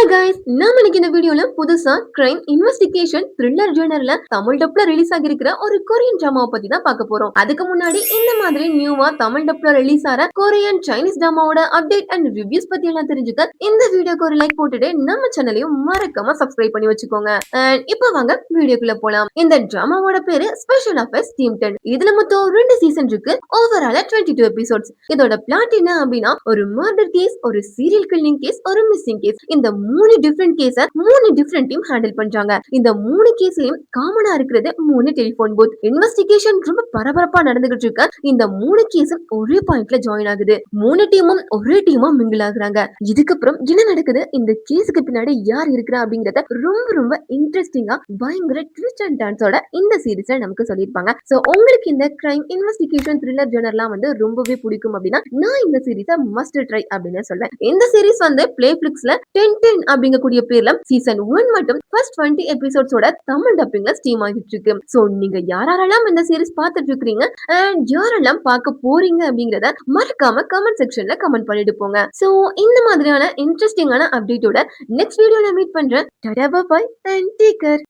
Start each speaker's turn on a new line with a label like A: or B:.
A: Hi guys, நாம இன்னைக்கு இந்த வீடியோல புதுசா கிரைம் இன்வெஸ்டிகேஷன் த்ரில்லர் ஜானர்ல தமிழ் டப்ல ரிலீஸ் ஆகிருக்கிற ஒரு கொரியன் டிராமாவை பத்தி தான் பார்க்க போறோம். அதுக்கு முன்னாடி இந்த மாதிரி நியூவா தமிழ் டப்ல ரிலீஸ் ஆற கொரியன் சைனீஸ் டிராமாவோட அப்டேட் அண்ட் ரிவ்யூஸ் பத்தி எல்லாம் தெரிஞ்சுக்க இந்த வீடியோக்கு ஒரு லைக் போட்டுட்டு நம்ம சேனலையும் மறக்காம சப்ஸ்கிரைப் பண்ணி வச்சுக்கோங்க. அண்ட் இப்போ வாங்க வீடியோக்குள்ள போலாம். இந்த டிராமாவோட பேரு ஸ்பெஷல் அஃபேர்ஸ் டீம் 10. இதுல மொத்தம் 2 சீசன் இருக்கு. ஓவராலா 22 எபிசோட்ஸ். இதோட பிளாட் என்ன அப்படின்னா, ஒரு மர்டர் கேஸ், ஒரு சீரியல் கில்லிங் கேஸ், ஒரு மிஸ்ஸிங் கேஸ். இந்த 3 டிஃபரெண்ட் கேஸ 3 டிஃபரெண்ட் டீம் ஹேண்டில் பண்றாங்க. இந்த 3 கேஸ்லயும் காமனா இருக்கிறது 3 டெலிபோன் பூத். இன்வெஸ்டிகேஷன் ரொம்ப பரபரப்பா நடந்துகிட்டு இருக்கு. இந்த 3 கேஸும் ஒரே பாயிண்ட்ல ஜாயின் ஆகுது. 3 டீமும் ஒரே டீமா மிங்கிள் ஆகுறாங்க. இதுக்கப்புறம் என்ன நடக்குது, இந்த கேஸுக்கு பின்னாடி யார் இருக்கிறா அப்படிங்கறத ரொம்ப ரொம்ப இன்ட்ரெஸ்டிங்கா பயங்கர ட்விஸ்ட் அண்ட் டர்ன்ஸோட இந்த சீரிஸ்ல நமக்கு சொல்லியிருப்பாங்க. சோ உங்களுக்கு இந்த கிரைம் இன்வெஸ்டிகேஷன் த்ரில்லர் ஜானர்லாம் வந்து ரொம்பவே பிடிக்கும் அப்படின்னா நான் இந்த சீரிஸை மஸ்ட் ட்ரை அப்படின்னு சொல்றேன். இந்த சீரிஸ் வந்து பிளேஃபிளிக்ஸ்ல 10 அப்படிங்கக்கூடிய பேர்ல சீசன் 1 மட்டும் ஃபர்ஸ்ட் 20 எபிசோட்ஸோட தமிழ் டப்பிங்ல ஸ்ட்ரீம் ஆகிட்டு இருக்கு. சோ நீங்க யாரெல்லாம் இந்த சீரிஸ் பார்த்துட்டு இருக்கீங்க அண்ட் யாரெல்லாம் பார்க்க போறீங்க அப்படிங்கறத மறக்காம கமெண்ட் செக்ஷன்ல கமெண்ட் பண்ணிட்டு போங்க. சோ இந்த மாதிரியான இன்ட்ரெஸ்டிங்கான அப்டேட்டோட நெக்ஸ்ட் வீடியோல மீட் பண்றேன். Tata bye bye and take care.